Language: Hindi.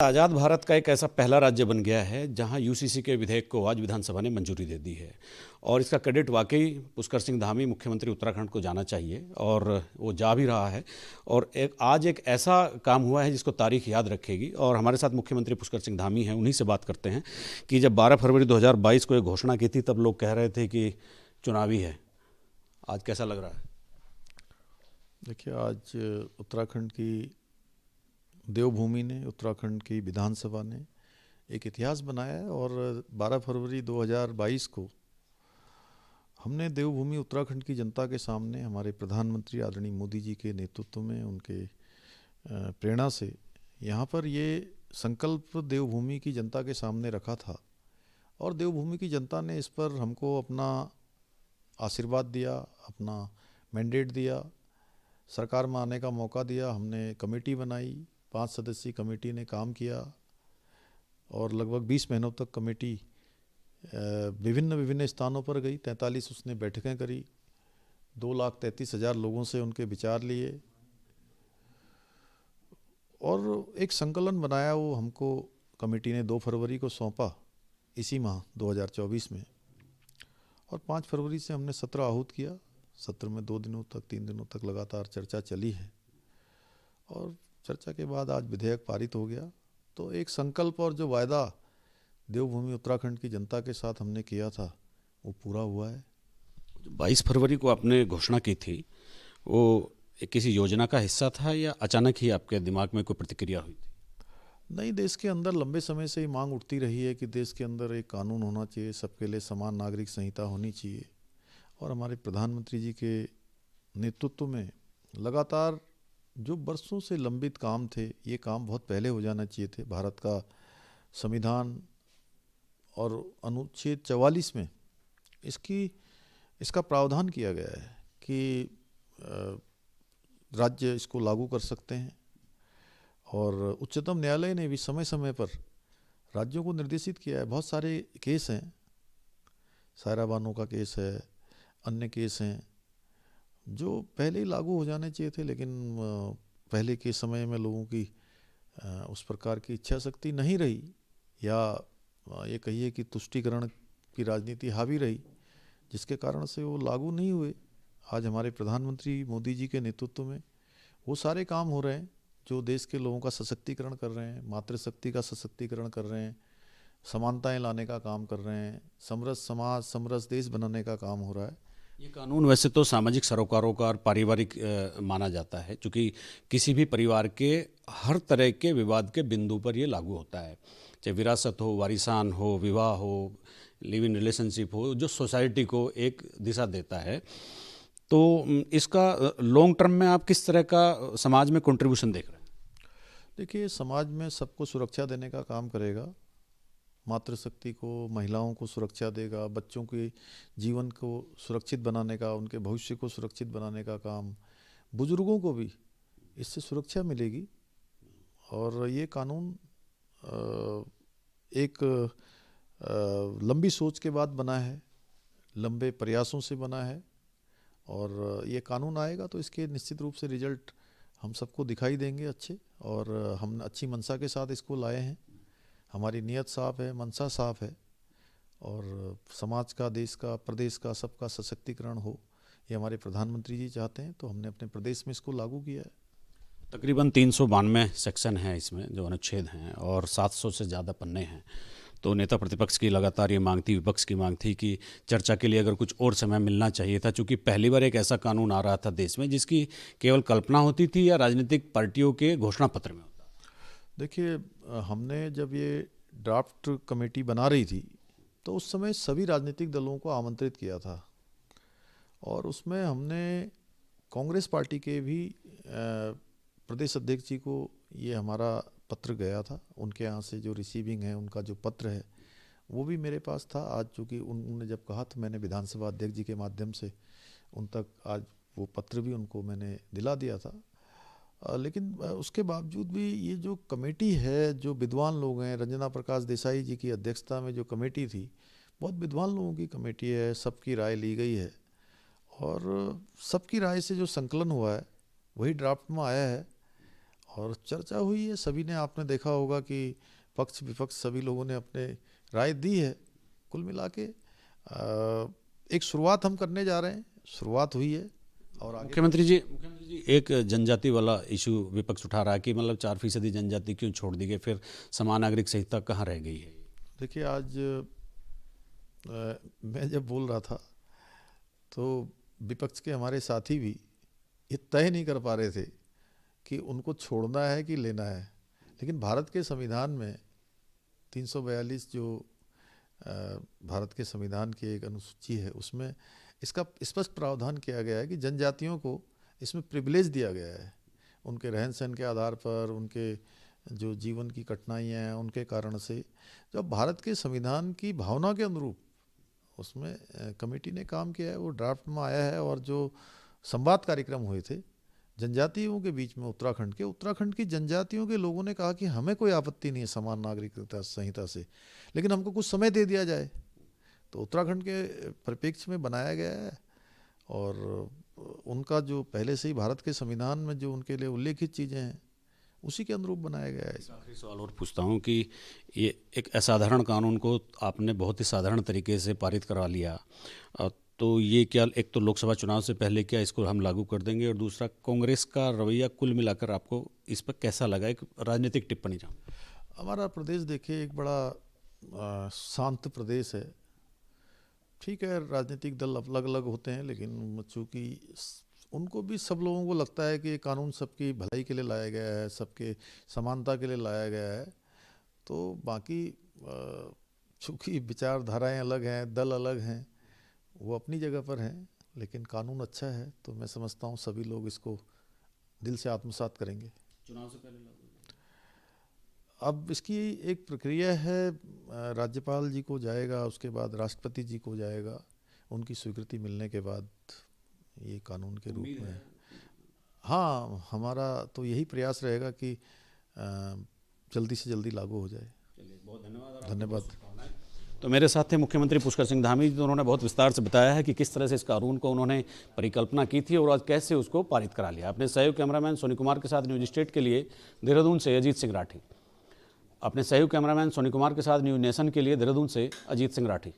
आज़ाद भारत का एक ऐसा पहला राज्य बन गया है जहां यूसीसी के विधेयक को आज विधानसभा ने मंजूरी दे दी है। और इसका क्रेडिट वाकई पुष्कर सिंह धामी मुख्यमंत्री उत्तराखंड को जाना चाहिए और वो जा भी रहा है। और आज एक ऐसा काम हुआ है जिसको तारीख याद रखेगी। और हमारे साथ मुख्यमंत्री पुष्कर सिंह धामी हैं, उन्हीं से बात करते हैं कि जब 12 फरवरी 2022 को ये घोषणा की थी तब लोग कह रहे थे कि चुनावी है। आज कैसा लग रहा है? देखिए, आज उत्तराखंड की देवभूमि ने, उत्तराखंड की विधानसभा ने एक इतिहास बनाया है। और 12 फरवरी 2022 को हमने देवभूमि उत्तराखंड की जनता के सामने हमारे प्रधानमंत्री आदरणीय मोदी जी के नेतृत्व में, उनके प्रेरणा से यहाँ पर ये संकल्प देवभूमि की जनता के सामने रखा था। और देवभूमि की जनता ने इस पर हमको अपना आशीर्वाद दिया, अपना मैंडेट दिया, सरकार में आने का मौका दिया। हमने कमेटी बनाई, 5 सदस्यीय कमेटी ने काम किया और लगभग 20 महीनों तक कमेटी विभिन्न स्थानों पर गई। 43 उसने बैठकें करी, 2,33,000 लोगों से उनके विचार लिए और एक संकलन बनाया। वो हमको कमेटी ने 2 फरवरी को सौंपा, इसी माह 2024 में। और 5 फरवरी से हमने सत्र आहूत किया। सत्र में 2 दिनों तक, 3 दिनों तक लगातार चर्चा चली है और चर्चा के बाद आज विधेयक पारित हो गया। तो एक संकल्प और जो वायदा देवभूमि उत्तराखंड की जनता के साथ हमने किया था वो पूरा हुआ है। 22 फरवरी को आपने घोषणा की थी, वो किसी योजना का हिस्सा था या अचानक ही आपके दिमाग में कोई प्रतिक्रिया हुई थी? नहीं, देश के अंदर लंबे समय से ही मांग उठती रही है कि देश के अंदर एक कानून होना चाहिए, सबके लिए समान नागरिक संहिता होनी चाहिए। और हमारे प्रधानमंत्री जी के नेतृत्व में लगातार जो बरसों से लंबित काम थे, ये काम बहुत पहले हो जाना चाहिए थे। भारत का संविधान और अनुच्छेद 44 में इसका प्रावधान किया गया है कि राज्य इसको लागू कर सकते हैं। और उच्चतम न्यायालय ने भी समय समय पर राज्यों को निर्देशित किया है। बहुत सारे केस हैं, सायरा बानो का केस है, अन्य केस हैं जो पहले ही लागू हो जाने चाहिए थे, लेकिन पहले के समय में लोगों की उस प्रकार की इच्छा शक्ति नहीं रही, या ये कहिए कि तुष्टीकरण की राजनीति हावी रही, जिसके कारण से वो लागू नहीं हुए। आज हमारे प्रधानमंत्री मोदी जी के नेतृत्व में वो सारे काम हो रहे हैं जो देश के लोगों का सशक्तिकरण कर रहे हैं, मातृशक्ति का सशक्तिकरण कर रहे हैं, समानताएं लाने का काम कर रहे हैं, समरस समाज, समरस देश बनाने का काम हो रहा है। ये कानून वैसे तो सामाजिक सरोकारों का और पारिवारिक माना जाता है, क्योंकि किसी भी परिवार के हर तरह के विवाद के बिंदु पर ये लागू होता है, चाहे विरासत हो, वारिसान हो, विवाह हो, लिव इन रिलेशनशिप हो, जो सोसाइटी को एक दिशा देता है। तो इसका लॉन्ग टर्म में आप किस तरह का समाज में कंट्रीब्यूशन देख रहे हैं? देखिए, समाज में सबको सुरक्षा देने का काम करेगा, मातृशक्ति को, महिलाओं को सुरक्षा देगा, बच्चों के जीवन को सुरक्षित बनाने का, उनके भविष्य को सुरक्षित बनाने का काम, बुजुर्गों को भी इससे सुरक्षा मिलेगी। और ये कानून एक लंबी सोच के बाद बना है, लंबे प्रयासों से बना है। और ये कानून आएगा तो इसके निश्चित रूप से रिजल्ट हम सबको दिखाई देंगे अच्छे। और हम अच्छी मंशा के साथ इसको लाए हैं। हमारी नीयत साफ है, मंशा साफ है, और समाज का, देश का, प्रदेश का, सबका सशक्तिकरण हो, ये हमारे प्रधानमंत्री जी चाहते हैं। तो हमने अपने प्रदेश में इसको लागू किया है। तकरीबन 392 सेक्शन हैं इसमें, जो अनुच्छेद हैं, और 700 से ज़्यादा पन्ने हैं। तो नेता प्रतिपक्ष की लगातार ये मांग थी, विपक्ष की मांग थी कि चर्चा के लिए अगर कुछ और समय मिलना चाहिए था, क्योंकि पहली बार एक ऐसा कानून आ रहा था देश में जिसकी केवल कल्पना होती थी या राजनीतिक पार्टियों के घोषणा पत्र में होता। देखिए, हमने जब ये ड्राफ्ट कमेटी बना रही थी तो उस समय सभी राजनीतिक दलों को आमंत्रित किया था, और उसमें हमने कांग्रेस पार्टी के भी प्रदेश अध्यक्ष जी को ये हमारा पत्र गया था। उनके यहाँ से जो रिसीविंग है, उनका जो पत्र है वो भी मेरे पास था। आज चूँकि उन्होंने जब कहा तो मैंने विधानसभा अध्यक्ष जी के माध्यम से उन तक आज वो पत्र भी उनको मैंने दिला दिया था। लेकिन उसके बावजूद भी ये जो कमेटी है, जो विद्वान लोग हैं, रंजना प्रकाश देसाई जी की अध्यक्षता में जो कमेटी थी, बहुत विद्वान लोगों की कमेटी है, सबकी राय ली गई है, और सबकी राय से जो संकलन हुआ है वही ड्राफ्ट में आया है। और चर्चा हुई है, सभी ने, आपने देखा होगा कि पक्ष विपक्ष सभी लोगों ने अपने राय दी है। कुल मिला के एक शुरुआत हम करने जा रहे हैं, शुरुआत हुई है और आगे। मुख्यमंत्री जी एक जनजाति वाला इशू विपक्ष उठा रहा है कि मतलब 4% जनजाति क्यों छोड़ दी गई, फिर समान नागरिक संहिता कहाँ रह गई है? देखिए, आज मैं जब बोल रहा था तो विपक्ष के हमारे साथी भी ये तय नहीं कर पा रहे थे कि उनको छोड़ना है कि लेना है। लेकिन भारत के संविधान में 342 जो भारत के संविधान की एक अनुसूची है, उसमें इसका स्पष्ट प्रावधान किया गया है कि जनजातियों को इसमें प्रिविलेज दिया गया है। उनके रहन सहन के आधार पर, उनके जो जीवन की कठिनाइयाँ हैं उनके कारण से, जब भारत के संविधान की भावना के अनुरूप उसमें कमेटी ने काम किया है, वो ड्राफ्ट में आया है। और जो संवाद कार्यक्रम हुए थे जनजातियों के बीच में उत्तराखंड की जनजातियों के लोगों ने कहा कि हमें कोई आपत्ति नहीं है समान नागरिकता संहिता से, लेकिन हमको कुछ समय दे दिया जाए। तो उत्तराखंड के परिप्रेक्ष्य में बनाया गया है और उनका जो पहले से ही भारत के संविधान में जो उनके लिए उल्लेखित चीज़ें हैं उसी के अनुरूप बनाया गया है। आखिरी सवाल और पूछता हूँ कि ये एक असाधारण कानून को आपने बहुत ही साधारण तरीके से पारित करा लिया, तो ये क्या, एक तो लोकसभा चुनाव से पहले क्या इसको हम लागू कर देंगे, और दूसरा कांग्रेस का रवैया कुल मिलाकर आपको इस पर कैसा लगा? एक राजनीतिक टिप्पणी चाहूँ। हमारा प्रदेश देखिए एक बड़ा शांत प्रदेश है। ठीक है, राजनीतिक दल अलग अलग होते हैं, लेकिन चूँकि उनको भी, सब लोगों को लगता है कि कानून सबकी भलाई के लिए लाया गया है, सबके समानता के लिए लाया गया है। तो बाकी चूँकि विचारधाराएं अलग हैं, दल अलग हैं, वो अपनी जगह पर हैं, लेकिन कानून अच्छा है तो मैं समझता हूँ सभी लोग इसको दिल से आत्मसात करेंगे। चुनाव से पहले अब इसकी एक प्रक्रिया है, राज्यपाल जी को जाएगा, उसके बाद राष्ट्रपति जी को जाएगा, उनकी स्वीकृति मिलने के बाद ये कानून के रूप में। हाँ, हमारा तो यही प्रयास रहेगा कि जल्दी से जल्दी लागू हो जाए। चलिए, बहुत धन्यवाद। धन्यवाद। तो मेरे साथ थे मुख्यमंत्री पुष्कर सिंह धामी जी, तो उन्होंने बहुत विस्तार से बताया है कि किस तरह से इस कानून को उन्होंने परिकल्पना की थी और आज कैसे उसको पारित करा लिया। अपने सहयोग कैमरामैन सोनी कुमार के साथ न्यूज स्टेट के लिए देहरादून से अजीत सिंह राठी। अपने सहयोग कैमरामैन सोनी कुमार के साथ न्यूज नेशन के लिए देहरादून से अजीत सिंह राठी।